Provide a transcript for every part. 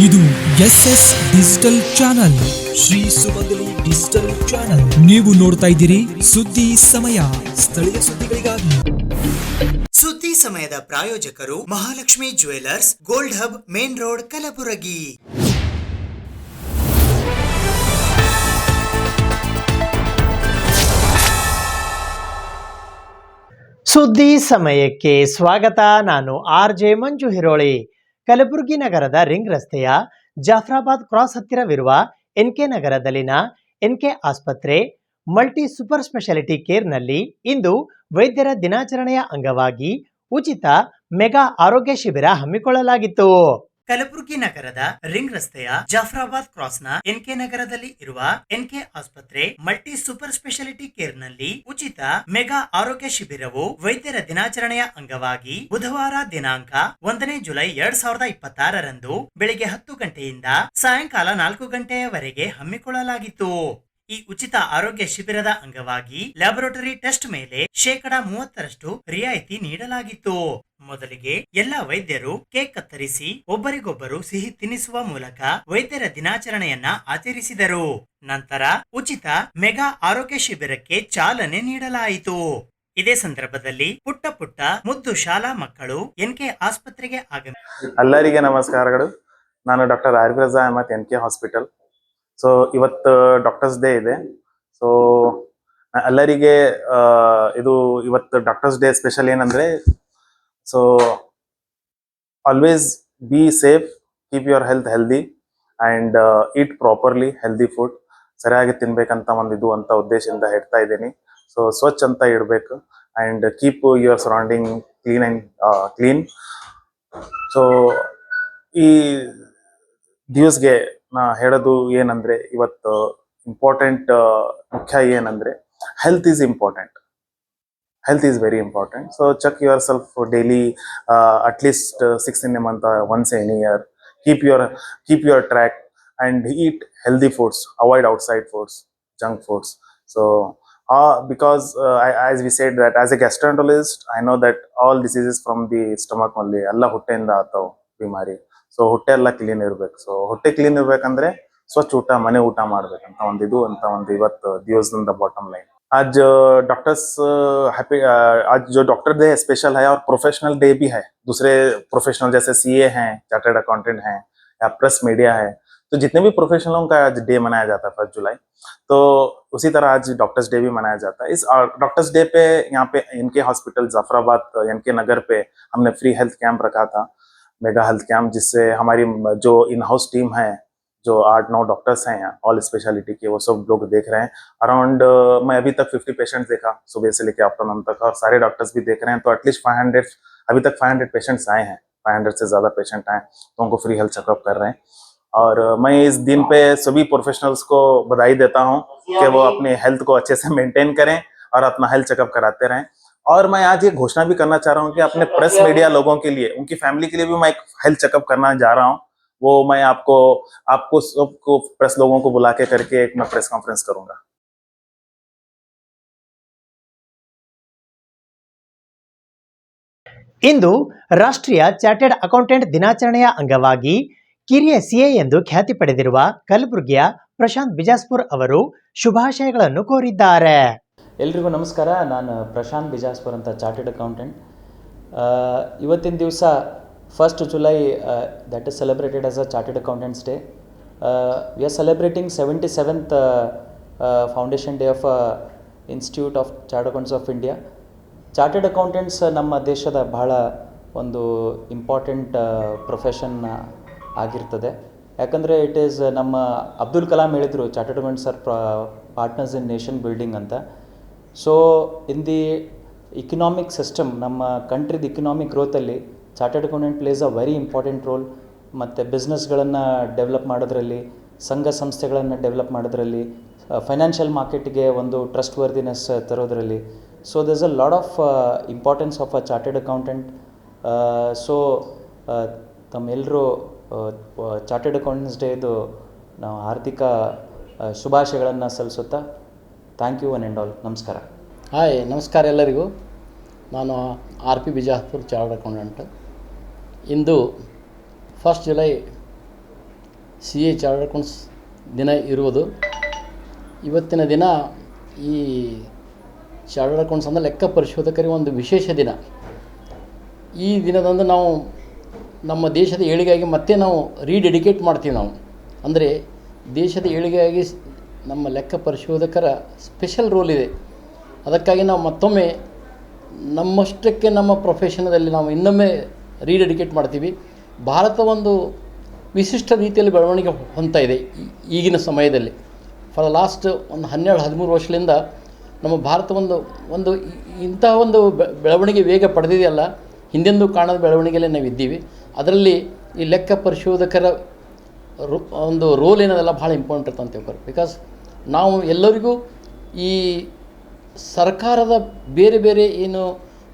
ಇದು SS digital channel, Shri ಸುಮಂಗಲಿ digital channel. ನೀವು ನೋಡ್ತಾ ಇದ್ದೀರಿ ಸುದ್ದಿ ಸಮಯ, ಸ್ಥಳೀಯ ಸುದ್ದಿಗಳಿಗಾಗಿ. ಸುದ್ದಿ ಸಮಯದ ಪ್ರಾಯೋಜಕರು Mahalakshmi jewellers, gold hub, main road, Kalaburagi. ಸುದ್ದಿ ಸಮಯಕ್ಕೆ ಸ್ವಾಗತ. ನಾನು RJ ಮಂಜು ಹಿರೋಳಿ. ಕಲಬುರಗಿ ನಗರದ ರಿಂಗ್ ರಸ್ತೆಯ ಜಾಫ್ರಾಬಾದ್ ಕ್ರಾಸ್ ಹತ್ತಿರವಿರುವ NK ನಗರದಲ್ಲಿನ NK ಆಸ್ಪತ್ರೆ ಮಲ್ಟಿ ಸೂಪರ್ ಸ್ಪೆಷಾಲಿಟಿ ಕೇರ್ನಲ್ಲಿ ಇಂದು ವೈದ್ಯರ ದಿನಾಚರಣೆಯ ಅಂಗವಾಗಿ ಉಚಿತ ಮೆಗಾ ಆರೋಗ್ಯ ಶಿಬಿರ ಹಮ್ಮಿಕೊಳ್ಳಲಾಗಿತ್ತು. ಕಲಬುರಗಿ ನಗರದ ರಿಂಗ್ ರಸ್ತೆಯ ಜಾಫ್ರಾಬಾದ್ ಕ್ರಾಸ್ನ NK ನಗರದಲ್ಲಿ ಇರುವ NK ಆಸ್ಪತ್ರೆ ಮಲ್ಟಿ ಸೂಪರ್ ಸ್ಪೆಷಾಲಿಟಿ ಕೇರ್ನಲ್ಲಿ ಉಚಿತ ಮೆಗಾ ಆರೋಗ್ಯ ಶಿಬಿರವು ವೈದ್ಯರ ದಿನಾಚರಣೆಯ ಅಂಗವಾಗಿ ಬುಧವಾರ ದಿನಾಂಕ 1ನೇ ಜುಲೈ 2026ರಂದು ಬೆಳಿಗ್ಗೆ 10 ಗಂಟೆಯಿಂದ ಸಾಯಂಕಾಲ 4 ಗಂಟೆಯವರೆಗೆ ಹಮ್ಮಿಕೊಳ್ಳಲಾಗಿತ್ತು. ಈ ಉಚಿತ ಆರೋಗ್ಯ ಶಿಬಿರದ ಅಂಗವಾಗಿ ಲ್ಯಾಬೊರೇಟರಿ ಟೆಸ್ಟ್ ಮೇಲೆ 30% ರಿಯಾಯಿತಿ ನೀಡಲಾಗಿತ್ತು. ಮೊದಲಿಗೆ ಎಲ್ಲ ವೈದ್ಯರು ಕೇಕ್ ಕತ್ತರಿಸಿ ಒಬ್ಬರಿಗೊಬ್ಬರು ಸಿಹಿ ತಿನ್ನಿಸುವ ಮೂಲಕ ವೈದ್ಯರ ದಿನಾಚರಣೆಯನ್ನ ಆಚರಿಸಿದರು. ನಂತರ ಉಚಿತ ಮೆಗಾ ಆರೋಗ್ಯ ಶಿಬಿರಕ್ಕೆ ಚಾಲನೆ ನೀಡಲಾಯಿತು. ಇದೇ ಸಂದರ್ಭದಲ್ಲಿ ಪುಟ್ಟ ಪುಟ್ಟ ಮುದ್ದು ಶಾಲಾ ಮಕ್ಕಳು NK ಆಸ್ಪತ್ರೆಗೆ ಆಗಮಿಸಿದರು. ಎಲ್ಲರಿಗೆ ನಮಸ್ಕಾರಗಳು. ನಾನು doctor Arfiz Ahmad, NK hospital. So ಇವತ್ತು ಡಾಕ್ಟರ್ಸ್ ಡೇ ಇದೆ. ಸೊ ಎಲ್ಲರಿಗೆ ಇದು ಇವತ್ತು ಡಾಕ್ಟರ್ಸ್ ಡೇ ಸ್ಪೆಷಲ್ ಏನಂದ್ರೆ, so always be safe, keep your health healthy and eat properly healthy food. ಸರಿಯಾಗಿ ತಿನ್ಬೇಕಂತ ಒಂದು ಇದು ಅಂತ ಉದ್ದೇಶದಿಂದ ಹೇಳ್ತಾ ಇದ್ದೀನಿ. ಸೊ ಸ್ವಚ್ಛ ಅಂತ ಇಡಬೇಕು and keep your surrounding clean. So ಈ ದಿವಸ್ಗೆ ನಾ ಹೇಳೋದು ಏನಂದ್ರೆ, ಇವತ್ತು ಇಂಪಾರ್ಟೆಂಟ್ ಮುಖ್ಯ ಏನಂದ್ರೆ health is important. Health is very important. So check yourself for daily, at least 6 in a month, once in a year. Keep your track and eat healthy foods. Avoid outside foods, junk foods. So because as we said that as a gastroenterologist, I know that all diseases from the stomach only. Alla ಹೊಟ್ಟೆಯಿಂದ ಆತವ Daimary. So ಹೊಟ್ಟೆ ಎಲ್ಲ clean ಇರ್ಬೇಕು. So ಹೊಟ್ಟೆ clean ಇರ್ಬೇಕಂದ್ರೆ ಸ್ವಚ್ಛ ಊಟ, ಮನೆ ಊಟ ಮಾಡ್ಬೇಕಂತ ಒಂದು ಇವತ್ತು ದಿವಸದಿಂದ ಬಾಟಮ್ ಲೈನ್. आज डॉक्टर्स आज जो डॉक्टर डे स्पेशल है और प्रोफेशनल डे भी है. दूसरे प्रोफेशनल जैसे CA हैं, चार्टर्ड अकाउंटेंट हैं या प्रेस मीडिया है, तो जितने भी प्रोफेशनलों का आज डे मनाया जाता है 1 जुलाई, तो उसी तरह आज डॉक्टर्स डे भी मनाया जाता है. इस डॉक्टर्स डे पे यहाँ पे NK हॉस्पिटल जाफराबाद NK नगर पे हमने फ्री हेल्थ कैंप रखा था, मेगा हेल्थ कैंप, जिससे हमारी जो इन हाउस टीम है, जो 8-9 डॉक्टर्स हैं यहाँ ऑल स्पेशलिटी के, वो सब लोग देख रहे हैं. अराउंड मैं अभी तक 50 पेशेंट्स देखा सुबह से लेकर आफ्टरनून तक, और सारे डॉक्टर्स भी देख रहे हैं. तो एटलीस्ट 500 अभी तक 500 पेशेंट्स आए हैं, 500 से ज़्यादा पेशेंट आए, तो उनको फ्री हेल्थ चेकअप कर रहे हैं. और मैं इस दिन पे सभी प्रोफेशनल्स को बधाई देता हूँ कि वो अपनी हेल्थ को अच्छे से मेंटेन करें और अपना हेल्थ चेकअप कराते रहें. और मैं आज ये घोषणा भी करना चाह रहा हूँ कि अपने प्रेस मीडिया लोगों के लिए, उनकी फैमिली के लिए भी मैं एक हेल्थ चेकअप करना जा रहा हूँ. वो मैं आपको सबको प्रेस लोगों को बुला के करके एक मैं प्रेस कॉन्फ्रेंस करूंगा. ಇಂದು ರಾಷ್ಟ್ರೀಯ ಚಾರ್ಟರ್ಡ್ ಅಕೌಂಟೆಂಟ್ ದಿನಾಚರಣೆಯ ಅಂಗವಾಗಿ ಕಿರಿಯ CA ಎಂದು ಖ್ಯಾತಿ ಪಡೆದಿರುವ ಕಲಬುರಗಿಯ ಪ್ರಶಾಂತ್ ಬಿಜಾಸ್ಪುರ್ ಅವರು ಶುಭಾಶಯಗಳನ್ನು ಕೋರಿದ್ದಾರೆ. ಎಲ್ರಿಗೂ ನಮಸ್ಕಾರ. ನಾನು ಪ್ರಶಾಂತ್ ಬಿಜಾಸ್ಪುರ್ ಅಂತ, ಚಾರ್ಟರ್ಡ್ ಅಕೌಂಟೆಂಟ್. ಇವತ್ತಿನ ದಿವಸ 1st July, that is celebrated as a Chartered Accountants Day. We are celebrating 77th Foundation Day of Institute of Chartered Accountants of India. Chartered accountants ನಮ್ಮ ದೇಶದ ಬಹಳ ಒಂದು ಇಂಪಾರ್ಟೆಂಟ್ ಪ್ರೊಫೆಷನ್ ಆಗಿರ್ತದೆ. ಯಾಕಂದರೆ ಇಟ್ ಈಸ್, ನಮ್ಮ ಅಬ್ದುಲ್ ಕಲಾಂ ಹೇಳಿದರು, chartered accountants are partners in nation building ಅಂತ. So in the economic system, ನಮ್ಮ ಕಂಟ್ರಿದ ಇಕನಾಮಿಕ್ ಗ್ರೋತಲ್ಲಿ chartered accountant plays a very important role. ಮತ್ತು ಬಿಸ್ನೆಸ್ಗಳನ್ನು ಡೆವಲಪ್ ಮಾಡೋದ್ರಲ್ಲಿ, ಸಂಘ ಸಂಸ್ಥೆಗಳನ್ನು ಡೆವಲಪ್ ಮಾಡೋದ್ರಲ್ಲಿ, ಫೈನಾನ್ಷಿಯಲ್ ಮಾರ್ಕೆಟ್ಗೆ ಒಂದು ಟ್ರಸ್ಟ್ ವರ್ದಿನೆಸ್ ತರೋದ್ರಲ್ಲಿ. So there's a lot of importance of a chartered accountant. So ತಮ್ಮೆಲ್ಲರೂ ಚಾರ್ಟರ್ಡ್ ಅಕೌಂಟೆಂಟ್ಸ್ ಡೇದು ನಾವು ಹಾರ್ದಿಕ ಶುಭಾಶಯಗಳನ್ನು ಸಲ್ಲಿಸುತ್ತಾ, thank you one and all. ನಮಸ್ಕಾರ. ಹಾಯ್, ನಮಸ್ಕಾರ ಎಲ್ಲರಿಗೂ. ನಾನು RP ಬಿಜಾಪುರ್ ಚಾರ್ಟರ್ಡ್ ಅಕೌಂಟೆಂಟ್. ಇಂದು 1st July C A chartered accounts ದಿನ ಇರುವುದು. ಇವತ್ತಿನ ದಿನ ಈ ಚಾರ್ಟರ್ಡ್ ಅಕೌಂಟ್ಸ್ ಅಂದರೆ ಲೆಕ್ಕ ಪರಿಶೋಧಕರಿಗೆ ಒಂದು ವಿಶೇಷ ದಿನ. ಈ ದಿನದಂದು ನಾವು ನಮ್ಮ ದೇಶದ ಏಳಿಗೆಯಾಗಿ ಮತ್ತೆ ನಾವು ರೀಡೆಡಿಕೇಟ್ ಮಾಡ್ತೀವಿ. ನಾವು ಅಂದರೆ ದೇಶದ ಏಳಿಗೆಯಾಗಿ ನಮ್ಮ ಲೆಕ್ಕ ಪರಿಶೋಧಕರ ಸ್ಪೆಷಲ್ ರೋಲ್ ಇದೆ. ಅದಕ್ಕಾಗಿ ನಾವು ಮತ್ತೊಮ್ಮೆ ನಮ್ಮಷ್ಟಕ್ಕೆ ನಮ್ಮ ಪ್ರೊಫೆಷನದಲ್ಲಿ ನಾವು ಇನ್ನೊಮ್ಮೆ ರೀಡೆಡಿಕೇಟ್ ಮಾಡ್ತೀವಿ. ಭಾರತ ಒಂದು ವಿಶಿಷ್ಟ ರೀತಿಯಲ್ಲಿ ಬೆಳವಣಿಗೆ ಹೊಂದ್ತಾ ಇದೆ ಈಗಿನ ಸಮಯದಲ್ಲಿ. ಫಾರ್ ದ ಲಾಸ್ಟ್ ಒಂದು 12-13 ವರ್ಷಗಳಿಂದ ನಮ್ಮ ಭಾರತ ಒಂದು ಇಂತಹ ಒಂದು ಬೆಳವಣಿಗೆ ವೇಗ ಪಡೆದಿದೆಯಲ್ಲ, ಹಿಂದೆಂದೂ ಕಾಣದ ಬೆಳವಣಿಗೆಯಲ್ಲಿ ನಾವು ಇದ್ದೀವಿ. ಅದರಲ್ಲಿ ಈ ಲೆಕ್ಕ ಪರಿಶೋಧಕರ ಒಂದು ರೋಲ್ ಏನದಲ್ಲ ಭಾಳ ಇಂಪಾರ್ಟೆಂಟ್ ಅಂತ ತಿಳ್ಕೊರಿ. ಬಿಕಾಸ್ ನಾವು ಎಲ್ಲರಿಗೂ ಈ ಸರ್ಕಾರದ ಬೇರೆ ಬೇರೆ ಏನು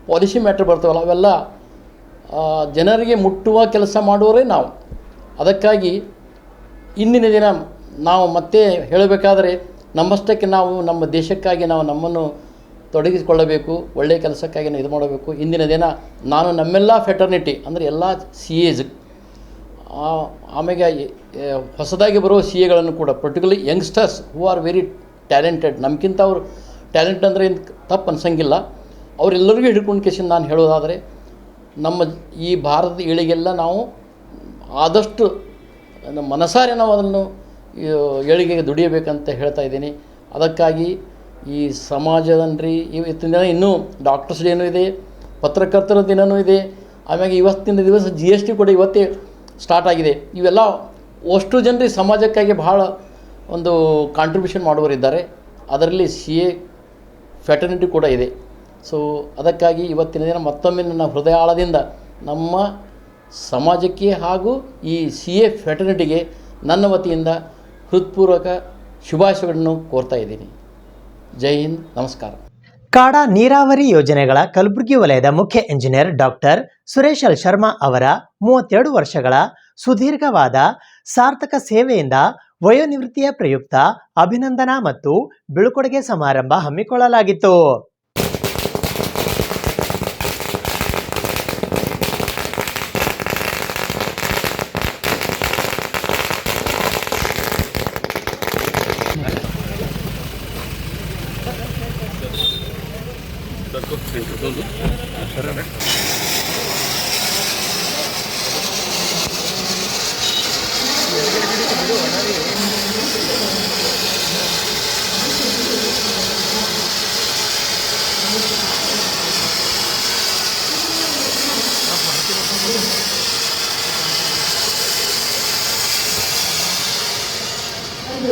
ಪಾಲಿಸಿ ಮ್ಯಾಟ್ರ್ ಬರ್ತಾವಲ್ಲ ಅವೆಲ್ಲ ಜನರಿಗೆ ಮುಟ್ಟುವ ಕೆಲಸ ಮಾಡುವವರೇ ನಾವು. ಅದಕ್ಕಾಗಿ ಇಂದಿನ ದಿನ ನಾವು ಮತ್ತೆ ಹೇಳಬೇಕಾದರೆ ನಮ್ಮಷ್ಟಕ್ಕೆ ನಾವು ನಮ್ಮ ದೇಶಕ್ಕಾಗಿ ನಾವು ನಮ್ಮನ್ನು ತೊಡಗಿಸಿಕೊಳ್ಳಬೇಕು, ಒಳ್ಳೆಯ ಕೆಲಸಕ್ಕಾಗಿ ನಾವು ಇದು ಮಾಡಬೇಕು. ಇಂದಿನ ದಿನ ನಾನು ನಮ್ಮೆಲ್ಲ ಫೆಟರ್ನಿಟಿ ಅಂದರೆ ಎಲ್ಲ ಸಿ ಎಸ್, ಆಮೇಲೆ ಹೊಸದಾಗಿ ಬರುವ ಸಿ ಎಗಳನ್ನು ಕೂಡ, particularly youngsters who are very talented, ನಮಗಿಂತ ಅವರು ಟ್ಯಾಲೆಂಟ್ ಅಂದರೆ ತಪ್ಪು ಅನ್ಸಂಗಿಲ್ಲ, ಅವರೆಲ್ಲರಿಗೂ ಹಿಡ್ಕೊಂಡು ಕೇಸಿಂದ ನಾನು ಹೇಳೋದಾದರೆ ನಮ್ಮ ಈ ಭಾರತದ ಏಳಿಗೆಲ್ಲ ನಾವು ಆದಷ್ಟು ನಮ್ಮ ಮನಸಾರೆ ನಾವು ಅದನ್ನು ಏಳಿಗೆಗೆ ದುಡಿಯಬೇಕಂತ ಹೇಳ್ತಾ ಇದ್ದೀನಿ. ಅದಕ್ಕಾಗಿ ಈ ಸಮಾಜದನ್ರಿ ಇವತ್ತಿನ ದಿನ ಇನ್ನೂ ಡಾಕ್ಟರ್ಸ್ ಡೇನೂ ಇದೆ, ಪತ್ರಕರ್ತರ ದಿನವೂ ಇದೆ, ಆಮೇಲೆ ಇವತ್ತಿನ ದಿವಸ GST ಕೂಡ ಇವತ್ತೇ ಸ್ಟಾರ್ಟ್ ಆಗಿದೆ. ಇವೆಲ್ಲ ಅಷ್ಟು ಜನರಿಗೆ ಸಮಾಜಕ್ಕಾಗಿ ಭಾಳ ಒಂದು ಕಾಂಟ್ರಿಬ್ಯೂಷನ್ ಮಾಡುವವರಿದ್ದಾರೆ. ಅದರಲ್ಲಿ CA ಫ್ಯಾಟರ್ನಿಟಿ ಕೂಡ ಇದೆ. ಸೊ ಅದಕ್ಕಾಗಿ ಇವತ್ತಿನ ದಿನ ಮತ್ತೊಮ್ಮೆ ನನ್ನ ಹೃದಯ ಆಳದಿಂದ ನಮ್ಮ ಸಮಾಜಕ್ಕೆ ಹಾಗೂ ಈ CA ಫ್ಯಾಟರ್ನಿಟಿಗೆ ನನ್ನ ವತಿಯಿಂದ ಹೃತ್ಪೂರ್ವಕ ಶುಭಾಶಯಗಳನ್ನು ಕೋರ್ತಾ ಇದ್ದೀನಿ. ಜೈ ಹಿಂದ್, ನಮಸ್ಕಾರ. ಕಾಡಾ ನೀರಾವರಿ ಯೋಜನೆಗಳ ಕಲಬುರಗಿ ವಲಯದ ಮುಖ್ಯ engineer doctor Suresh L Sharma ಅವರ 32 ವರ್ಷಗಳ ಸುದೀರ್ಘವಾದ ಸಾರ್ಥಕ ಸೇವೆಯಿಂದ ವಯೋನಿವೃತ್ತಿಯ ಪ್ರಯುಕ್ತ ಅಭಿನಂದನಾ ಮತ್ತು ಬೀಳ್ಕೊಡುಗೆ ಸಮಾರಂಭ ಹಮ್ಮಿಕೊಳ್ಳಲಾಗಿತ್ತು.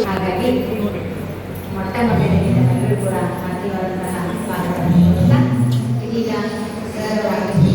ಹಾಗಾಗಿ ಮೊಟ್ಟ ಮೊದಲಿಗೆ ನಮಗೂ ಕೂಡ ಆರ್ಥಿಕವಾದಂತಹ ಸ್ವಾಗತ. ಇದೀಗ ಸರಳವಾಗಿ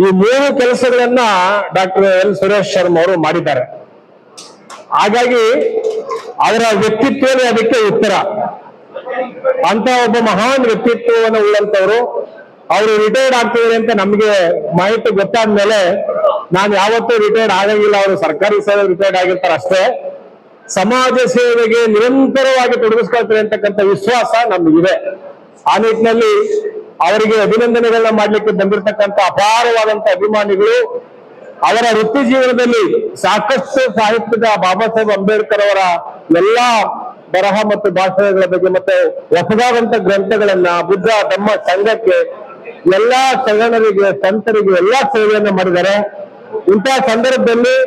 ಈ 3 ಕೆಲಸಗಳನ್ನ ಡಾಕ್ಟರ್ ಎಲ್ ಸುರೇಶ್ ಶರ್ಮಾ ಅವರು ಮಾಡಿದ್ದಾರೆ. ಹಾಗಾಗಿ ಅವರ ವ್ಯಕ್ತಿತ್ವನೇ ಅದಕ್ಕೆ ಉತ್ತರ. ಅಂತ ಒಬ್ಬ ಮಹಾನ್ ವ್ಯಕ್ತಿತ್ವವನ್ನು ಉಳ್ಳಂತವ್ರು. ಅವರು ರಿಟೈರ್ಡ್ ಆಗ್ತಿದ್ದಾರೆ ಅಂತ ನಮ್ಗೆ ಮಾಹಿತಿ ಗೊತ್ತಾದ್ಮೇಲೆ ನಾನು ಯಾವತ್ತೂ ರಿಟೈರ್ಡ್ ಆಗಂಗಿಲ್ಲ, ಅವರು ಸರ್ಕಾರಿ ಸೇವೆ ರಿಟೈರ್ಡ್ ಆಗಿರ್ತಾರೆ ಅಷ್ಟೇ, ಸಮಾಜ ಸೇವೆಗೆ ನಿರಂತರವಾಗಿ ತೊಡಗಿಸ್ಕೊಳ್ತಾರೆ ಅಂತಕ್ಕಂಥ ವಿಶ್ವಾಸ ನಮಗಿದೆ. ಆ ನಿಟ್ಟಿನಲ್ಲಿ ಅವರಿಗೆ ಅಭಿನಂದನೆಗಳನ್ನ ಮಾಡ್ಲಿಕ್ಕೆ ಬಂದಿರತಕ್ಕಂಥ ಅಪಾರವಾದಂತ ಅಭಿಮಾನಿಗಳು ಅವರ ವೃತ್ತಿ ಜೀವನದಲ್ಲಿ ಸಾಕಷ್ಟು ಸಾಹಿತ್ಯದ ಬಾಬಾ ಸಾಹೇಬ್ ಅಂಬೇಡ್ಕರ್ ಅವರ ಎಲ್ಲಾ ಬರಹ ಮತ್ತು ಭಾಷಣಗಳ ಬಗ್ಗೆ ಮತ್ತೆ ಹೊಸದಾದಂತ ಗ್ರಂಥಗಳನ್ನ ಬುದ್ಧ ಧಮ್ಮ ಸಂಘಕ್ಕೆ ಎಲ್ಲಾ ಶರಣರಿಗೆ ಸಂತರಿಗೆ ಎಲ್ಲಾ ಸೇವೆಯನ್ನ ಮಾಡಿದ್ದಾರೆ. ಇಂತಹ ಸಂದರ್ಭದಲ್ಲಿ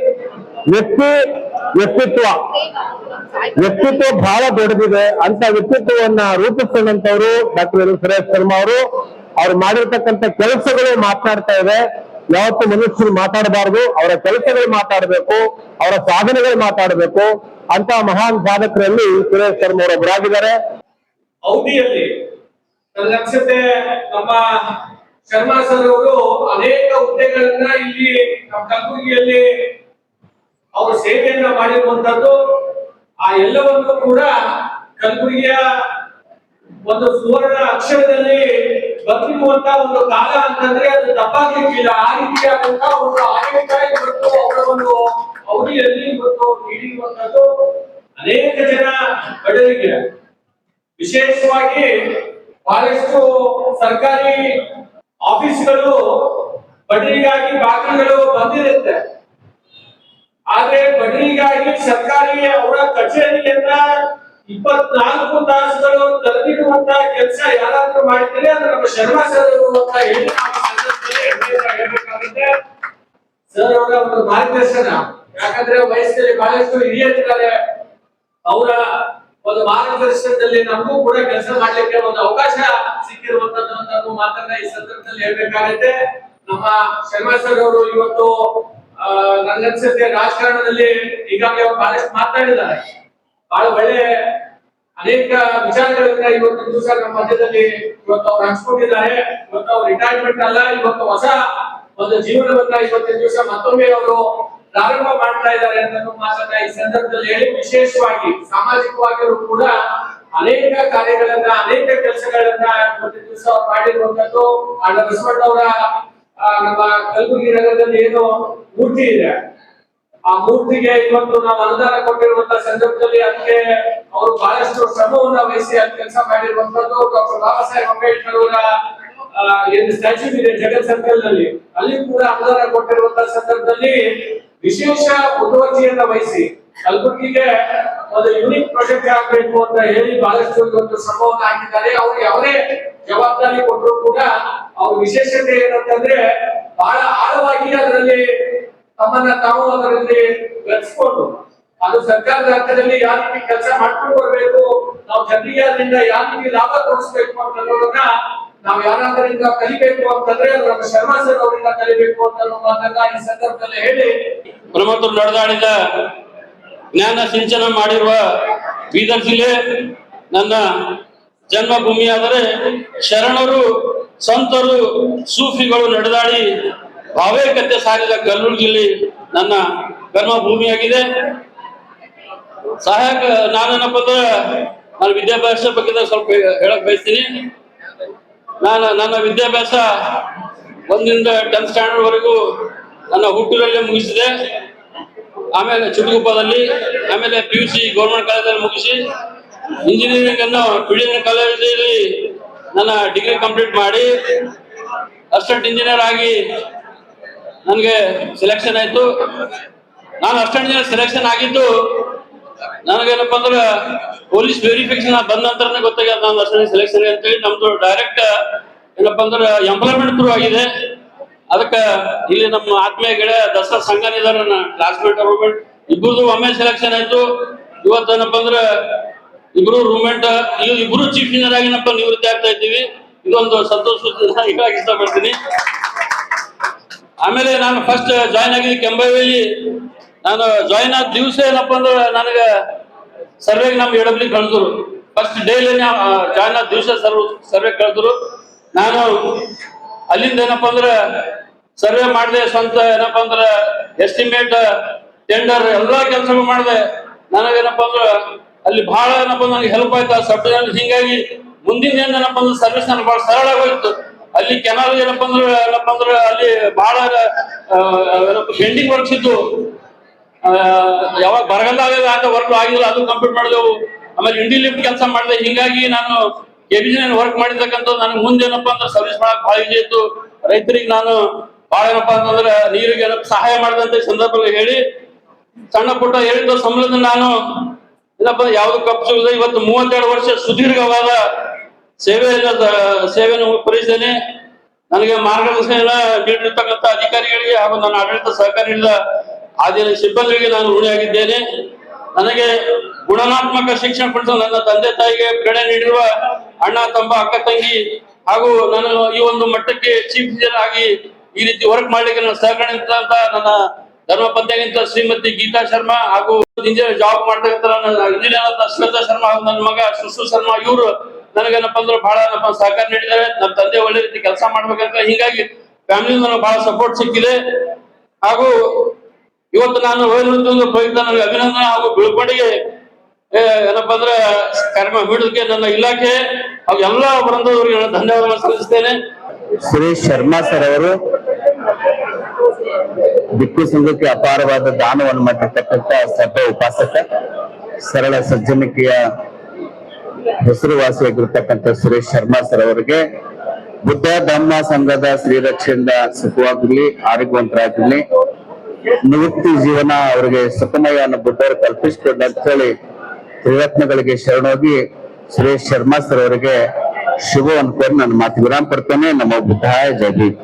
ವ್ಯಕ್ತಿತ್ವ ಬಹಳ ದೊಡ್ಡದಿದೆ. ಅಂತ ವ್ಯಕ್ತಿತ್ವವನ್ನ ರೂಪಿಸಿಕೊಂಡಂತವರು ಡಾಕ್ಟರ್ ಎಲ್ ಸುರೇಶ್ ಶರ್ಮಾ ಅವರು. ಅವ್ರು ಮಾಡಿರ್ತಕ್ಕಂಥ ಕೆಲಸಗಳು ಮಾತನಾಡ್ತಾ ಇದೆ. ಯಾವತ್ತು ಮನುಷ್ಯರು ಮಾತಾಡಬಾರದು, ಅವರ ಕೆಲಸಗಳು ಮಾತಾಡಬೇಕು, ಅವರ ಸಾಧನೆಗಳು ಮಾತಾಡಬೇಕು. ಅಂತ ಮಹಾನ್ ಸಾಧಕರಲ್ಲಿ ಸುರೇಶ್ ಶರ್ಮಾ ಅವರು ಒಬ್ಬರಾಗಿದ್ದಾರೆ. ಅವಧಿಯಲ್ಲಿ ನನಗನ್ಸುತ್ತೆ ನಮ್ಮ ಶರ್ಮಾ ಸರ್ ಅವರು ಅನೇಕ ಹುದ್ದೆಗಳನ್ನ ಇಲ್ಲಿ ನಮ್ಮ ಕಲಬುರಗಿಯಲ್ಲಿ ಅವರು ಸೇವೆಯನ್ನ ಮಾಡಿರುವಂತದ್ದು. ಆ ಎಲ್ಲವನ್ನು ಕೂಡ ಕಲಬುರಗಿಯ ಒಂದು ಸುವರ್ಣ ಅಕ್ಷರದಲ್ಲಿ ಬರ್ತಿರುವಂತ ಒಂದು ಕಾಲ ಅಂತಂದ್ರೆ ಅದು ತಪ್ಪಾಗ್ಲಿಕ್ಕಿಲ್ಲ. ಆ ರೀತಿಯಾದಂತಹ ಒಂದು ಆಡಳಿತ ಇವತ್ತು ಅವರ ಒಂದು ಅವಧಿಯಲ್ಲಿ ಇವತ್ತು ನೀಡಿರುವಂತದ್ದು ಅನೇಕ ಜನ ಬಡವರಿಗೆ, ವಿಶೇಷವಾಗಿ ಬಹಳಷ್ಟು ಸರ್ಕಾರಿ ಆಫೀಸ್ಗಳು ಬಡವರಿಗಾಗಿ ಬಾಗಿಲುಗಳು ಬಂದಿರುತ್ತೆ. ಆದ್ರೆ ಬಡವರಿಗಾಗಿ ಸರ್ಕಾರಿ ಅವರ ಕಚೇರಿಯನ್ನ 24 ತಾಸುಗಳು ತೆರೆದಿಡುವಂತ ಕೆಲಸ ಯಾರಾದ್ರೂ ಮಾಡಿದ್ರೆ ಅದು ನಮ್ಮ ಶರ್ಮಾ ಸರ್ ಅವರು ಅಂತ ಹೇಳಿ ನಾವು ಸಂದರ್ಭದಲ್ಲಿ ಹೇಳ್ಬೇಕಾಗುತ್ತೆ. ಸರ್ ಅವರ ಒಂದು ಮಾರ್ಗದರ್ಶನ, ಯಾಕಂದ್ರೆ ವಯಸ್ಸಲ್ಲಿ ಬಹಳಷ್ಟು ಹಿರಿಯರಿದ್ದಾರೆ, ಅವರ ಒಂದು ಮಾರ್ಗದರ್ಶನದಲ್ಲಿ ನಮಗೂ ಕೂಡ ಕೆಲಸ ಮಾಡ್ಲಿಕ್ಕೆ ಒಂದು ಅವಕಾಶ ಸಿಕ್ಕಿರುವಂತದ್ದು ಅಂತ ಮಾತನ್ನ ಈ ಸಂದರ್ಭದಲ್ಲಿ ಹೇಳ್ಬೇಕಾಗುತ್ತೆ. ನಮ್ಮ ಶರ್ಮಾ ಸರ್ ಅವರು ಇವತ್ತು ನನ್ಗನ್ಸುತ್ತೆ ರಾಜಕಾರಣದಲ್ಲಿ ಈಗಾಗಲೇ ಅವರು ಬಹಳಷ್ಟು ಮಾತಾಡಿದ್ದಾರೆ. ಬಹಳ ಒಳ್ಳೆ ಅನೇಕ ವಿಚಾರಗಳನ್ನ ಇವತ್ತಿನ ದಿವಸ ನಮ್ಮ ಮಧ್ಯದಲ್ಲಿ ಇವತ್ತು ಅವ್ರು ಹಂಚ್ಕೊಂಡಿದ್ದಾರೆ. ಇವತ್ತು ಅವ್ರು ರಿಟೈರ್ಮೆಂಟ್ ಅಲ್ಲ, ಇವತ್ತು ಹೊಸ ಒಂದು ಜೀವನವನ್ನ ಇವತ್ತಿನ ದಿವಸ ಮತ್ತೊಮ್ಮೆ ಅವರು ಪ್ರಾರಂಭ ಮಾಡ್ತಾ ಇದ್ದಾರೆ ಅನ್ನೋ ಮಾತನ್ನ ಈ ಸಂದರ್ಭದಲ್ಲಿ ಹೇಳಿ, ವಿಶೇಷವಾಗಿ ಸಾಮಾಜಿಕವಾಗಿಯೂ ಕೂಡ ಅನೇಕ ಕಾರ್ಯಗಳನ್ನ ಅನೇಕ ಕೆಲಸಗಳನ್ನ ಇವತ್ತಿನ ದಿವಸ ಅವ್ರು ಮಾಡಿರುವಂತದ್ದು. ಅಣ್ಣ ಬಸವಣ್ಣ ಅವರ ನಮ್ಮ ಕಲಬುರಗಿ ನಗರದಲ್ಲಿ ಏನು ಮೂರ್ತಿ ಇದೆ, ಆ ಮೂರ್ತಿಗೆ ಇವತ್ತು ನಾವು ಅನುದಾನ ಕೊಟ್ಟಿರುವಂತ ಸಂದರ್ಭದಲ್ಲಿ ಅದಕ್ಕೆ ಅವರು ಬಹಳಷ್ಟು ಶ್ರಮವನ್ನ ವಹಿಸಿ ಅಲ್ಲಿ ಕೆಲಸ ಮಾಡಿರುವಂತದ್ದು. ಡಾಕ್ಟರ್ ಬಾಬಾ ಸಾಹೇಬ್ ಅಂಬೇಡ್ಕರ್ ಅವರ ಏನು ಸ್ಟ್ಯಾಚ್ಯೂ ಇದೆ ಜಗತ್ ಸರ್ಕಲ್ ನಲ್ಲಿ, ಅಲ್ಲಿ ಕೂಡ ಅನುದಾನ ಕೊಟ್ಟಿರುವಂತ ಸಂದರ್ಭದಲ್ಲಿ ವಿಶೇಷ ಮುತುವರ್ಜಿಯನ್ನ ವಹಿಸಿ ಕಲಬುರಗಿಗೆ ಒಂದು ಯೂನಿಕ್ ಪ್ರಾಜೆಕ್ಟ್ ಆಗಬೇಕು ಅಂತ ಹೇಳಿ ಬಹಳಷ್ಟು ಇವತ್ತು ಶ್ರಮವನ್ನ ಹಾಕಿದ್ದಾರೆ. ಅವ್ರಿಗೆ ಅವರೇ ಜವಾಬ್ದಾರಿ ಕೊಟ್ಟರು ಕೂಡ ಅವ್ರ ವಿಶೇಷತೆ ಏನಂತಂದ್ರೆ ಬಹಳ ಆಳವಾಗಿ ಅದರಲ್ಲಿ ತಮ್ಮನ್ನ ತಾವು ಅದರಲ್ಲಿ ಬೆಳೆಸ್ಕೊಂಡು ಅದು ಸರ್ಕಾರದ ಹಂತದಲ್ಲಿ ಯಾವ ರೀತಿ ಕೆಲಸ ಮಾಡ್ಕೊಂಡು ಬರ್ಬೇಕು, ನಾವು ಜನರಿಗೆ ಅದರಿಂದ ಯಾವ ರೀತಿ ಲಾಭ ತೋರಿಸ್ಬೇಕು ಅನ್ನೋದನ್ನ ನಾವು ಯಾರಾದ್ರಿಂದ ಕಲಿಬೇಕು ಅಂತಂದ್ರೆ ಅದು ನಮ್ಮ ಶರ್ಮಾ ಸರ್ ಅವರಿಂದ ಕಲಿಬೇಕು ಅಂತ ಮಾತನ್ನ ಈ ಸಂದರ್ಭದಲ್ಲಿ ಹೇಳಿ, ಪ್ರಮುಖರು ನಡೆದಾಡಿದ ಜ್ಞಾನ ಸಿಂಚನ ಮಾಡಿರುವ ಬೀದರ್ ಜಿಲ್ಲೆ ನನ್ನ ಜನ್ಮಭೂಮಿಯಾದರೆ ಶರಣರು ಸಂತರು ಸೂಫಿಗಳು ನಡೆದಾಡಿ ಭಾವೈಕ್ಯತೆ ಸಾರಿದ ಕಲಬುರಗಿ ಜಿಲ್ಲೆ ನನ್ನ ಕರ್ಮಭೂಮಿಯಾಗಿದೆ. ಸಹಾಯಕ ನಾನೇನಪ್ಪ ಅಂದ್ರೆ ನಾನು ವಿದ್ಯಾಭ್ಯಾಸ ಬಗ್ಗೆ ಸ್ವಲ್ಪ ಹೇಳಕ್ ಬಯಸ್ತೀನಿ. ನನ್ನ ವಿದ್ಯಾಭ್ಯಾಸ 1ರಿಂದ 10th ಸ್ಟ್ಯಾಂಡರ್ಡ್ ವರೆಗೂ ನನ್ನ ಹುಟ್ಟೂರಲ್ಲೇ ಮುಗಿಸಿದೆ. ಆಮೇಲೆ ಚಿತ್ರಗುಪ್ಪದಲ್ಲಿ, ಆಮೇಲೆ PUC ಗೌರ್ಮೆಂಟ್ ಕಾಲೇಜಲ್ಲಿ ಮುಗಿಸಿ ಇಂಜಿನಿಯರಿಂಗ್ ಅನ್ನು ಬಿಳಿಗಿರಿ ಕಾಲೇಜಲ್ಲಿ ನನ್ನ ಡಿಗ್ರಿ ಕಂಪ್ಲೀಟ್ ಮಾಡಿ ಅಸಿಸ್ಟೆಂಟ್ ಇಂಜಿನಿಯರ್ ಆಗಿ ನನಗೆ ಸೆಲೆಕ್ಷನ್ ಆಯ್ತು. ನಾನು ಅಸಿಸ್ಟೆಂಟ್ ಇಂಜಿನಿಯರ್ ಸೆಲೆಕ್ಷನ್ ಆಗಿದ್ದು ನನಗೇನಪ್ಪ ಅಂದ್ರೆ ಪೊಲೀಸ್ ವೆರಿಫಿಕೇಶನ್ ಬಂದ ನಂತರನೇ ಗೊತ್ತಾಗ್ಯದ ನಾನು ಅಸಿಸ್ಟೆಂಟ್ ಸೆಲೆಕ್ಷನ್ ಅಂತೇಳಿ. ನಮ್ದು ಡೈರೆಕ್ಟ್ ಏನಪ್ಪಾ ಅಂದ್ರೆ ಎಂಪ್ಲಾಯ್ಮೆಂಟ್ ಥ್ರೂ ಆಗಿದೆ. ಅದಕ್ಕೆ ಇಲ್ಲಿ ನಮ್ಮ ಆತ್ಮೀಯ ಗೆಳೆಯ ದಸರಾ ಸಂಘನ ಇದಾರೆ, ನನ್ನ ಕ್ಲಾಸ್ಮೇಟ್ ರೂಮ್ಮೇಟ್ ಇಬ್ಬರದು ಒಮ್ಮೆ ಸೆಲೆಕ್ಷನ್ ಆಯ್ತು. ಇವತ್ತೇನಪ್ಪ ಅಂದ್ರೆ ಇಬ್ರು ರೂಮ್ಮೇಟ್ ಇಬ್ರು ಚೀಫ್ ಇಂಜಿನಿಯರ್ ಆಗಿನಪ್ಪ ನಿವೃತ್ತಿ ಆಗ್ತಾ ಇದ್ದೀವಿ. ಇದೊಂದು ಸಂತೋಷ ಹೇಳಕ್ ಇಷ್ಟಪಡ್ತೀನಿ. ಆಮೇಲೆ ನಾನು ಫಸ್ಟ್ ಜಾಯ್ನ್ ಆಗಿದ್ದೆ ಕೆಂಬಾವಿಯಲ್ಲಿ. ನಾನು ಜಾಯ್ನ್ ಆದ ದಿವಸ ಏನಪ್ಪ ಅಂದ್ರೆ ನನಗೆ ಸರ್ವೆಗೆ ನಮ್ಮ ಎಡಬ್ಲಿ ಕಳೆದ್ರು. ಫಸ್ಟ್ ಡೇಲಿ ಜಾಯ್ನ್ ಆದ ದಿವಸ ಸರ್ವೆ ಕಳೆದ್ರು. ನಾನು ಅಲ್ಲಿಂದ ಏನಪ್ಪ ಅಂದ್ರೆ ಸರ್ವೆ ಮಾಡಿದೆ, ಸ್ವಂತ ಏನಪ್ಪಾ ಅಂದ್ರೆ ಎಸ್ಟಿಮೇಟ್, ಟೆಂಡರ್ ಎಲ್ಲಾ ಕೆಲಸಗಳು ಮಾಡಿದೆ. ನನಗೇನಪ್ಪಾ ಅಂದ್ರೆ ಅಲ್ಲಿ ಬಹಳ ಏನಪ್ಪಾ ನನಗೆ ಹೆಲ್ಪ್ ಆಯ್ತು ಆ ಸಬ್ ಡಿವಿಷನ್. ಹಿಂಗಾಗಿ ಮುಂದಿನ ಏನಪ್ಪಾ ಅಂದ್ರೆ ಸರ್ವಿಸ್ ನನಗೆ ಬಹಳ ಸರಳವಾಗೋಯ್ತು. ಅಲ್ಲಿ ಕೆನಾಲ್ ಏನಪ್ಪಾ ಅಂದ್ರೆ ಅಲ್ಲಿ ಬಹಳ ಪೆಂಡಿಂಗ್ ವರ್ಕ್ಸ್ ಇದ್ದು, ಯಾವಾಗ ಬರಗಾಲ ಆಗ ವರ್ಕ್ ಆಗಿಲ್ಲ, ಅದು ಕಂಪ್ಲೀಟ್ ಮಾಡಿದೆವು. ಆಮೇಲೆ ಇಂಡಿ ಲಿಫ್ಟ್ ಕೆಲಸ ಮಾಡಿದೆ. ಹಿಂಗಾಗಿ ನಾನು ಕೆಬಿಜಿನಲ್ಲಿ ವರ್ಕ್ ಮಾಡಿರ್ತಕ್ಕಂಥ ನನಗೆ ಮುಂದೆ ಏನಪ್ಪಾ ಅಂದ್ರೆ ಸರ್ವಿಸ್ ಮಾಡಕ್ ಬಹಳ ಈಜಿ ಇತ್ತು. ರೈತರಿಗೆ ನಾನು ಬಹಳ ಏನಪ್ಪಾ ಅಂತಂದ್ರೆ ನೀರಿಗೆ ಸಹಾಯ ಮಾಡಿದಂತ ಸಂದರ್ಭದಲ್ಲಿ ಹೇಳಿ ಸಣ್ಣ ಪುಟ್ಟ ಹೇಳಿದ ಸಂಬಳದಿಂದ ನಾನು ಏನಪ್ಪ ಯಾವ್ದು ಕಪ್ಪಿಸುವುದಿಲ್ಲ. ಇವತ್ತು 32 ವರ್ಷ ಸುದೀರ್ಘವಾದ ಸೇವೆಯನ್ನು ಪೂರೈಸಿದ್ದೇನೆ. ನನಗೆ ಮಾರ್ಗದರ್ಶನ ನೀಡಿರ್ತಕ್ಕಂಥ ಅಧಿಕಾರಿಗಳಿಗೆ ಹಾಗೂ ನನ್ನ ಆಡಳಿತ ಸಹಕಾರ ನೀಡಿದ ಆದಿನ ಸಿಬ್ಬಂದಿಗಳಿಗೆ ನಾನು ಋಣಿಯಾಗಿದ್ದೇನೆ. ನನಗೆ ಗುಣಾತ್ಮಕ ಶಿಕ್ಷಣ ಕೊಡಿಸಲು ನನ್ನ ತಂದೆ ತಾಯಿಗೆ ಪ್ರೇರಣೆ ನೀಡಿರುವ ಅಣ್ಣ ತಮ್ಮ ಅಕ್ಕ ತಂಗಿ ಹಾಗೂ ನಾನು ಈ ಒಂದು ಮಟ್ಟಕ್ಕೆ ಚೀಫ್ ಇಂಜಿನಿಯರ್ ಆಗಿ ಈ ರೀತಿ ವರ್ಕ್ ಮಾಡ್ಲಿಕ್ಕೆ ನನ್ನ ಸಹಕರಿಸಿದಂತ ನನ್ನ ಧರ್ಮಪತ್ನಿಗಿಂತ ಶ್ರೀಮತಿ ಗೀತಾ ಶರ್ಮಾ ಹಾಗೂ ಇಂಜಿನಿಯರ್ ಜಾಬ್ ಮಾಡ್ತಕ್ಕಂಥ ನನ್ನ ಇಂಜಿನಿಯರ್ ಶ್ವೇತಾ ಶರ್ಮಾ ಹಾಗೂ ನನ್ನ ಮಗ ಸುಶು ಶರ್ಮಾ, ಇವರು ನನಗೇನಪ್ಪ ಅಂದ್ರೆ ಬಹಳ ಸಹಕಾರ ನೀಡಿದ್ದಾರೆ. ನನ್ನ ತಂದೆ ಒಳ್ಳೆ ರೀತಿ ಕೆಲಸ ಮಾಡ್ಬೇಕಂತ, ಹೀಗಾಗಿ ಫ್ಯಾಮಿಲಿ ನನಗೆ ಬಹಳ ಸಪೋರ್ಟ್ ಸಿಕ್ಕಿದೆ. ಹಾಗೂ ಇವತ್ತು ನಾನು ನನಗೆ ಅಭಿನಂದನೆ ಹಾಗೂ ಬೀಳ್ಕೊಡುಗೆ ಏನಪ್ಪಾ ಅಂದ್ರೆ ಕಾರ್ಯಕ್ರಮ ಬಿಡೋದಕ್ಕೆ ನನ್ನ ಇಲಾಖೆ ಹಾಗೂ ಎಲ್ಲ ವೃಂದದವರಿಗೆ ಧನ್ಯವಾದಗಳನ್ನು ಸಲ್ಲಿಸ್ತೇನೆ. ಸುರೇಶ್ ಶರ್ಮಾ ಸರ್ ಅವರು ದಿಕ್ಕು ಸಂಘಕ್ಕೆ ಅಪಾರವಾದ ದಾನವನ್ನು ಮಾಡಿರ್ತಕ್ಕಂಥ ಸಭೆ ಉಪಾಸಕ, ಸರಳ ಸಜ್ಜನಿಕೆಯ ಹೆಸರುವಾಸಿಯಾಗಿರ್ತಕ್ಕಂಥ ಸುರೇಶ್ ಶರ್ಮಾ ಸರ್ ಅವರಿಗೆ ಬುದ್ಧ ಧರ್ಮ ಸಂಘದ ಶ್ರೀರಕ್ಷೆಯಿಂದ ಸುಖವಾಗಿರ್ಲಿ, ಆರೋಗ್ಯವಂತರಾಗಿರ್ಲಿ, ನಿವೃತ್ತಿ ಜೀವನ ಅವರಿಗೆ ಸುಖಮಯ ಅನ್ನೋ ಬುದ್ಧರು ಕಲ್ಪಿಸಿಕೊಂಡ ಅಂತ ಹೇಳಿ ತ್ರಿರತ್ನಗಳಿಗೆ ಶರಣೋಗಿ ಸುರೇಶ್ ಶರ್ಮಾ ಸರ್ ಅವರಿಗೆ ಶುಭವನ್ನು ಕೋರಿ ನನ್ನ ಮಾತು ವಿರಾಮ ಪಡ್ತೇನೆ. ನಮ್ಮ ಬುದ್ಧಾಯ ಜೈ ಭೀಮ್.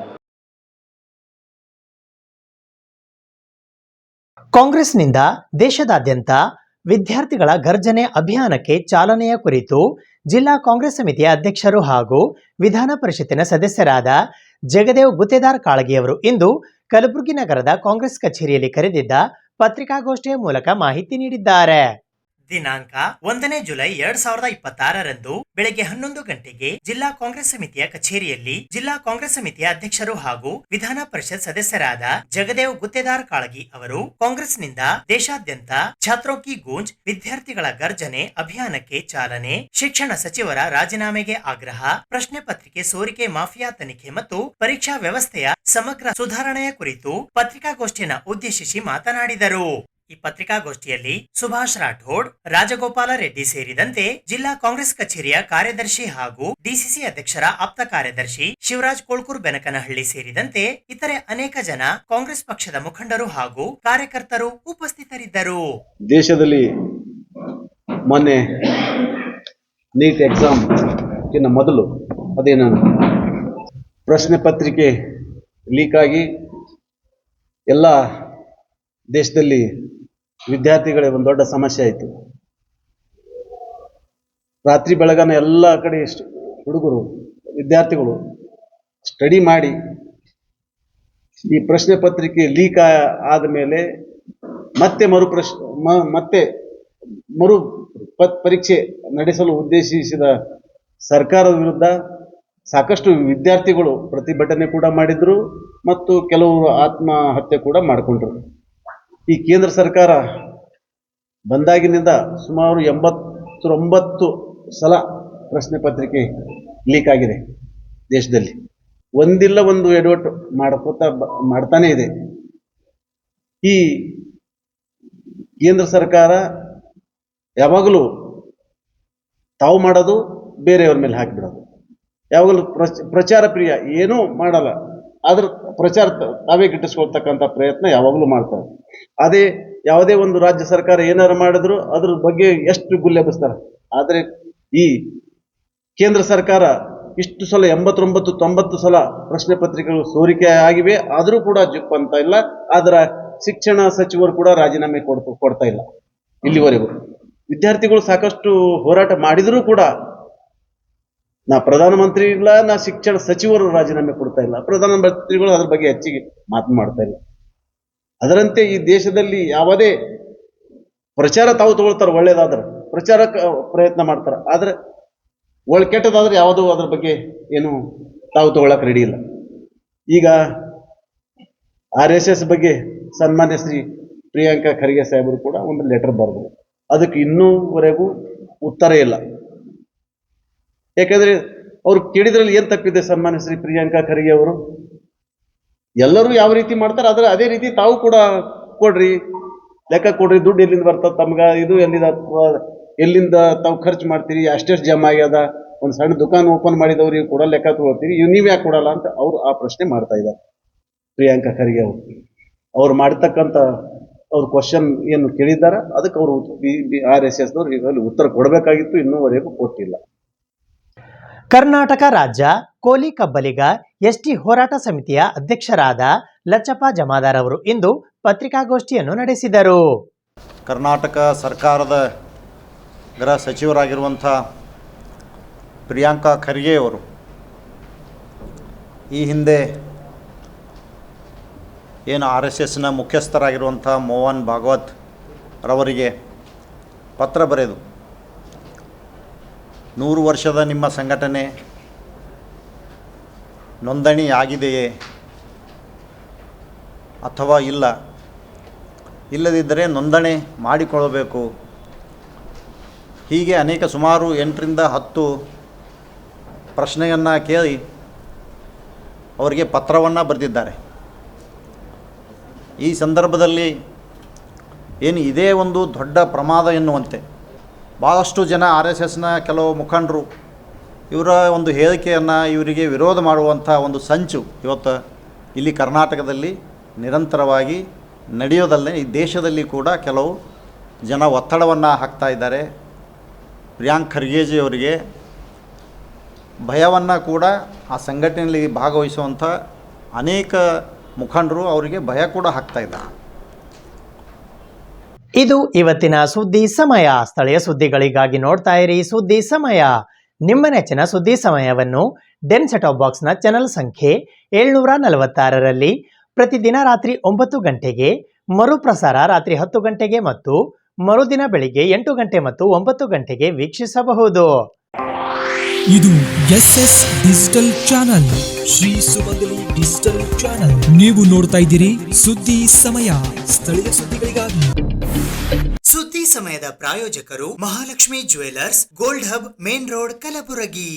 ಕಾಂಗ್ರೆಸ್ನಿಂದ ದೇಶದಾದ್ಯಂತ ವಿದ್ಯಾರ್ಥಿಗಳ ಗರ್ಜನೆ ಅಭಿಯಾನಕ್ಕೆ ಚಾಲನೆಯ ಕುರಿತು ಜಿಲ್ಲಾ ಕಾಂಗ್ರೆಸ್ ಸಮಿತಿಯ ಅಧ್ಯಕ್ಷರು ಹಾಗೂ ವಿಧಾನ ಪರಿಷತ್ತಿನ ಸದಸ್ಯರಾದ ಜಗದೇವ್ ಗುತ್ತೇದಾರ್ ಕಾಳಗಿಯವರು ಇಂದು ಕಲಬುರಗಿ ನಗರದ ಕಾಂಗ್ರೆಸ್ ಕಚೇರಿಯಲ್ಲಿ ಕರೆದಿದ್ದ ಪತ್ರಿಕಾಗೋಷ್ಠಿಯ ಮೂಲಕ ಮಾಹಿತಿ ನೀಡಿದ್ದಾರೆ. ದಿನಾಂಕ 1 ಜುಲೈ 2026 ಬೆಳಗ್ಗೆ 11 ಗಂಟೆಗೆ ಜಿಲ್ಲಾ ಕಾಂಗ್ರೆಸ್ ಸಮಿತಿಯ ಕಚೇರಿಯಲ್ಲಿ ಜಿಲ್ಲಾ ಕಾಂಗ್ರೆಸ್ ಸಮಿತಿಯ ಅಧ್ಯಕ್ಷರು ಹಾಗೂ ವಿಧಾನ ಪರಿಷತ್ ಸದಸ್ಯರಾದ ಜಗದೇವ್ ಗುತ್ತೇದಾರ್ ಕಾಳಗಿ ಅವರು ಕಾಂಗ್ರೆಸ್ನಿಂದ ದೇಶಾದ್ಯಂತ ಛಾತ್ರೋ ಕಿ ಗೂಂಜ್ ವಿದ್ಯಾರ್ಥಿಗಳ ಗರ್ಜನೆ ಅಭಿಯಾನಕ್ಕೆ ಚಾಲನೆ, ಶಿಕ್ಷಣ ಸಚಿವರ ರಾಜೀನಾಮೆಗೆ ಆಗ್ರಹ, ಪ್ರಶ್ನೆ ಪತ್ರಿಕೆ ಸೋರಿಕೆ ಮಾಫಿಯಾ ತನಿಖೆ ಮತ್ತು ಪರೀಕ್ಷಾ ವ್ಯವಸ್ಥೆಯ ಸಮಗ್ರ ಸುಧಾರಣೆಯ ಕುರಿತು ಪತ್ರಿಕಾಗೋಷ್ಠಿಯನ್ನು ಉದ್ದೇಶಿಸಿ ಮಾತನಾಡಿದರು. ಈ ಪತ್ರಿಕಾಗೋಷ್ಠಿಯಲ್ಲಿ ಸುಭಾಷ್ ರಾಠೋಡ್, ರಾಜಗೋಪಾಲ ರೆಡ್ಡಿ ಸೇರಿದಂತೆ ಜಿಲ್ಲಾ ಕಾಂಗ್ರೆಸ್ ಕಚೇರಿಯ ಕಾರ್ಯದರ್ಶಿ ಹಾಗೂ ಡಿಸಿಸಿ ಅಧ್ಯಕ್ಷರ ಆಪ್ತ ಕಾರ್ಯದರ್ಶಿ ಶಿವರಾಜ್ ಕೋಳ್ಕೂರ್ ಬೆನಕನಹಳ್ಳಿ ಸೇರಿದಂತೆ ಇತರೆ ಅನೇಕ ಜನ ಕಾಂಗ್ರೆಸ್ ಪಕ್ಷದ ಮುಖಂಡರು ಹಾಗೂ ಕಾರ್ಯಕರ್ತರು ಉಪಸ್ಥಿತರಿದ್ದರು. ದೇಶದಲ್ಲಿ ಮೊನ್ನೆ ನೀಟ್ ಎಕ್ಸಾಮ್ ಮೊದಲು ಅದೇನು ಪ್ರಶ್ನೆ ಪತ್ರಿಕೆ ಲೀಕ್ ಆಗಿ ಎಲ್ಲ ದೇಶದಲ್ಲಿ ವಿದ್ಯಾರ್ಥಿಗಳಿಗೆ ಒಂದು ದೊಡ್ಡ ಸಮಸ್ಯೆ ಆಯಿತು. ರಾತ್ರಿ ಬೆಳಗನ ಎಲ್ಲ ಕಡೆ ಹುಡುಗರು ವಿದ್ಯಾರ್ಥಿಗಳು ಸ್ಟಡಿ ಮಾಡಿ ಈ ಪ್ರಶ್ನೆ ಪತ್ರಿಕೆ ಲೀಕ್ ಆದ ಮೇಲೆ ಮತ್ತೆ ಮರು ಪರೀಕ್ಷೆ ನಡೆಸಲು ಉದ್ದೇಶಿಸಿದ ಸರ್ಕಾರದ ವಿರುದ್ಧ ಸಾಕಷ್ಟು ವಿದ್ಯಾರ್ಥಿಗಳು ಪ್ರತಿಭಟನೆ ಕೂಡ ಮಾಡಿದ್ರು ಮತ್ತು ಕೆಲವರು ಆತ್ಮಹತ್ಯೆ ಕೂಡ ಮಾಡಿಕೊಂಡ್ರು. ಈ ಕೇಂದ್ರ ಸರ್ಕಾರ ಬಂದಾಗಿನಿಂದ ಸುಮಾರು 89 ಸಲ ಪ್ರಶ್ನೆ ಪತ್ರಿಕೆ ಲೀಕ್ ಆಗಿದೆ. ದೇಶದಲ್ಲಿ ಒಂದಿಲ್ಲ ಒಂದು ಎಡವಟ್ಟು ಮಾಡ್ತಾನೆ ಇದೆ. ಈ ಕೇಂದ್ರ ಸರ್ಕಾರ ಯಾವಾಗಲೂ ತಾವು ಮಾಡೋದು ಬೇರೆಯವ್ರ ಮೇಲೆ ಹಾಕಿಬಿಡೋದು, ಯಾವಾಗಲೂ ಪ್ರಚಾರ ಪ್ರಿಯ, ಏನೂ ಮಾಡಲ್ಲ, ಆದ್ರೆ ಪ್ರಚಾರ ತಾವೇ ಗಿಟ್ಟಿಸ್ಕೊಳ್ತಕ್ಕಂಥ ಪ್ರಯತ್ನ ಯಾವಾಗಲೂ ಮಾಡ್ತಾರೆ. ಅದೇ ಯಾವುದೇ ಒಂದು ರಾಜ್ಯ ಸರ್ಕಾರ ಏನಾರು ಮಾಡಿದ್ರು ಅದ್ರ ಬಗ್ಗೆ ಎಷ್ಟು ಗುಲ್ಲೆಬ್ಬಿಸ್ತಾರೆ. ಆದರೆ ಈ ಕೇಂದ್ರ ಸರ್ಕಾರ ಇಷ್ಟು ಸಲ 89-90 ಸಲ ಪ್ರಶ್ನೆ ಪತ್ರಿಕೆಗಳು ಸೋರಿಕೆ ಆಗಿವೆ, ಆದರೂ ಕೂಡ ಜುಪ್ ಅಂತ ಇಲ್ಲ. ಆದ್ರೆ ಶಿಕ್ಷಣ ಸಚಿವರು ಕೂಡ ರಾಜೀನಾಮೆ ಕೊಡ್ತಾ ಇಲ್ಲ. ಇಲ್ಲಿವರೆಗೂ ವಿದ್ಯಾರ್ಥಿಗಳು ಸಾಕಷ್ಟು ಹೋರಾಟ ಮಾಡಿದರೂ ಕೂಡ ನಾ ಪ್ರಧಾನಮಂತ್ರಿ ಇಲ್ಲ, ನಾ ಶಿಕ್ಷಣ ಸಚಿವರು ರಾಜೀನಾಮೆ ಕೊಡ್ತಾ ಇಲ್ಲ. ಪ್ರಧಾನಮಂತ್ರಿಗಳು ಅದ್ರ ಬಗ್ಗೆ ಹೆಚ್ಚಿಗೆ ಮಾತನಾಡ್ತಾ ಇಲ್ಲ. ಅದರಂತೆ ಈ ದೇಶದಲ್ಲಿ ಯಾವುದೇ ಪ್ರಚಾರ ತಾವು ತಗೊಳ್ತಾರೆ, ಒಳ್ಳೇದಾದ್ರೆ ಪ್ರಚಾರಕ್ಕೆ ಪ್ರಯತ್ನ ಮಾಡ್ತಾರೆ, ಆದ್ರೆ ಕೆಟ್ಟದಾದ್ರೆ ಯಾವುದೂ ಅದ್ರ ಬಗ್ಗೆ ಏನು ತಾವು ತಗೊಳಕ್ ರೆಡಿ ಇಲ್ಲ. ಈಗ RSS ಬಗ್ಗೆ ಸನ್ಮಾನ್ಯ ಶ್ರೀ ಪ್ರಿಯಾಂಕಾ ಖರ್ಗೆ ಸಾಹೇಬರು ಕೂಡ ಒಂದು ಲೆಟರ್ ಬರೆದರು. ಅದಕ್ಕೆ ಇನ್ನೂವರೆಗೂ ಉತ್ತರ ಇಲ್ಲ. ಯಾಕಂದ್ರೆ ಅವ್ರು ಕೇಳಿದ್ರಲ್ಲಿ ಏನ್ ತಪ್ಪಿದೆ? ಸನ್ಮಾನ್ಯ ಶ್ರೀ ಪ್ರಿಯಾಂಕಾ ಖರ್ಗೆ ಅವರು ಎಲ್ಲರೂ ಯಾವ ರೀತಿ ಮಾಡ್ತಾರೆ ಅದೇ ರೀತಿ ತಾವು ಕೂಡ ಕೊಡ್ರಿ, ಲೆಕ್ಕ ಕೊಡ್ರಿ, ದುಡ್ಡು ಎಲ್ಲಿಂದ ಬರ್ತದೆ ತಮ್ಗ, ಇದು ಎಲ್ಲಿಂದ ತಾವು ಖರ್ಚು ಮಾಡ್ತೀರಿ, ಅಷ್ಟೆಷ್ಟು ಜಮಾ ಆಗ್ಯದ, ಒಂದು ಸಣ್ಣ ದುಕಾನ್ ಓಪನ್ ಮಾಡಿದವ್ರಿಗೆ ಕೂಡ ಲೆಕ್ಕ ತಗೊಳ್ತೀರಿ, ನೀವು ಯಾಕೆ ಕೊಡಲ್ಲ ಅಂತ ಅವ್ರು ಆ ಪ್ರಶ್ನೆ ಮಾಡ್ತಾ ಇದ್ದಾರೆ. ಪ್ರಿಯಾಂಕಾ ಖರ್ಗೆ ಅವ್ರು ಮಾಡ್ತಕ್ಕಂಥ ಅವ್ರ ಕ್ವಶನ್ ಏನು ಕೇಳಿದ್ದಾರೆ ಅದಕ್ಕೆ ಅವರು RSSದವ್ರು ಇದರಲ್ಲಿ ಉತ್ತರ ಕೊಡಬೇಕಾಗಿತ್ತು, ಇನ್ನೂವರೆಗೂ ಕೊಟ್ಟಿಲ್ಲ. ಕರ್ನಾಟಕ ರಾಜ್ಯ ಕೋಲಿ ಕಬ್ಬಲಿಗ ಎಸ್ಟಿ ಹೋರಾಟ ಸಮಿತಿಯ ಅಧ್ಯಕ್ಷರಾದ ಲಚ್ಚಪ್ಪ ಜಮಾದಾರ್ ಅವರು ಇಂದು ಪತ್ರಿಕಾಗೋಷ್ಠಿಯನ್ನು ನಡೆಸಿದರು. ಕರ್ನಾಟಕ ಸರ್ಕಾರದ ಗೃಹ ಸಚಿವರಾಗಿರುವಂಥ ಪ್ರಿಯಾಂಕಾ ಖರ್ಗೆ ಅವರು ಈ ಹಿಂದೆ ಏನು RSSನ ಮುಖ್ಯಸ್ಥರಾಗಿರುವಂಥ ಮೋಹನ್ ಭಾಗವತ್ ರವರಿಗೆ ಪತ್ರ ಬರೆದು 100 ವರ್ಷದ ನಿಮ್ಮ ಸಂಘಟನೆ ನೋಂದಣಿ ಆಗಿದೆಯೇ ಅಥವಾ ಇಲ್ಲದಿದ್ದರೆ ನೋಂದಣಿ ಮಾಡಿಕೊಳ್ಳಬೇಕು, ಹೀಗೆ ಅನೇಕ ಸುಮಾರು 8ರಿಂದ 10 ಪ್ರಶ್ನೆಯನ್ನು ಕೇಳಿ ಅವರಿಗೆ ಪತ್ರವನ್ನು ಬರೆದಿದ್ದಾರೆ. ಈ ಸಂದರ್ಭದಲ್ಲಿ ಏನು ಇದೇ ಒಂದು ದೊಡ್ಡ ಪ್ರಮಾದ ಎನ್ನುವಂತೆ ಭಾಳಷ್ಟು ಜನ RSSನ ಕೆಲವು ಮುಖಂಡರು ಇವರ ಒಂದು ಹೇಳಿಕೆಯನ್ನು ಇವರಿಗೆ ವಿರೋಧ ಮಾಡುವಂಥ ಒಂದು ಸಂಚು ಇವತ್ತು ಇಲ್ಲಿ ಕರ್ನಾಟಕದಲ್ಲಿ ನಿರಂತರವಾಗಿ ನಡೆಯೋದಲ್ಲೇ ಈ ದೇಶದಲ್ಲಿ ಕೂಡ ಕೆಲವು ಜನ ಒತ್ತಡವನ್ನು ಹಾಕ್ತಾ ಇದ್ದಾರೆ. ಪ್ರಿಯಾಂಕ್ ಖರ್ಗೆಜಿ ಅವರಿಗೆ ಭಯವನ್ನು ಕೂಡ ಆ ಸಂಘಟನೆಯಲ್ಲಿ ಭಾಗವಹಿಸುವಂಥ ಅನೇಕ ಮುಖಂಡರು ಅವರಿಗೆ ಭಯ ಕೂಡ ಹಾಕ್ತಾ ಇದ್ದಾರೆ. ಇದು ಇವತ್ತಿನ ಸುದ್ದಿ ಸಮಯ. ಸ್ಥಳೀಯ ಸುದ್ದಿಗಳಿಗಾಗಿ ನೋಡ್ತಾ ಇರಿ ಸುದ್ದಿ ಸಮಯ. ನಿಮ್ಮ ನೆಚ್ಚಿನ ಸುದ್ದಿ ಸಮಯವನ್ನು ಡೆನ್ ಸೆಟಾಪ್ ಬಾಕ್ಸ್ನ ಚಾನೆಲ್ ಸಂಖ್ಯೆ 746ರಲ್ಲಿ ಪ್ರತಿದಿನ ರಾತ್ರಿ 9 ಗಂಟೆಗೆ, ಮರುಪ್ರಸಾರ ರಾತ್ರಿ 10 ಗಂಟೆಗೆ ಮತ್ತು ಮರುದಿನ ಬೆಳಿಗ್ಗೆ 8 ಗಂಟೆ ಮತ್ತು 9 ಗಂಟೆಗೆ ವೀಕ್ಷಿಸಬಹುದು. ಇದು SS ಡಿಜಿಟಲ್ ಚಾನಲ್, ಶ್ರೀ ಸುಮಂಗಲಿ ಡಿಜಿಟಲ್ ಚಾನಲ್. ನೀವು ನೋಡ್ತಾ ಇದ್ದೀರಿ ಸುದ್ದಿ ಸಮಯ, ಸ್ಥಳೀಯ ಸುದ್ದಿಗಳಿಗಾಗಿ. ಸುದ್ದಿ ಸಮಯದ ಪ್ರಾಯೋಜಕರು Mahalakshmi jewellers, gold hub, main road, Kalaburagi.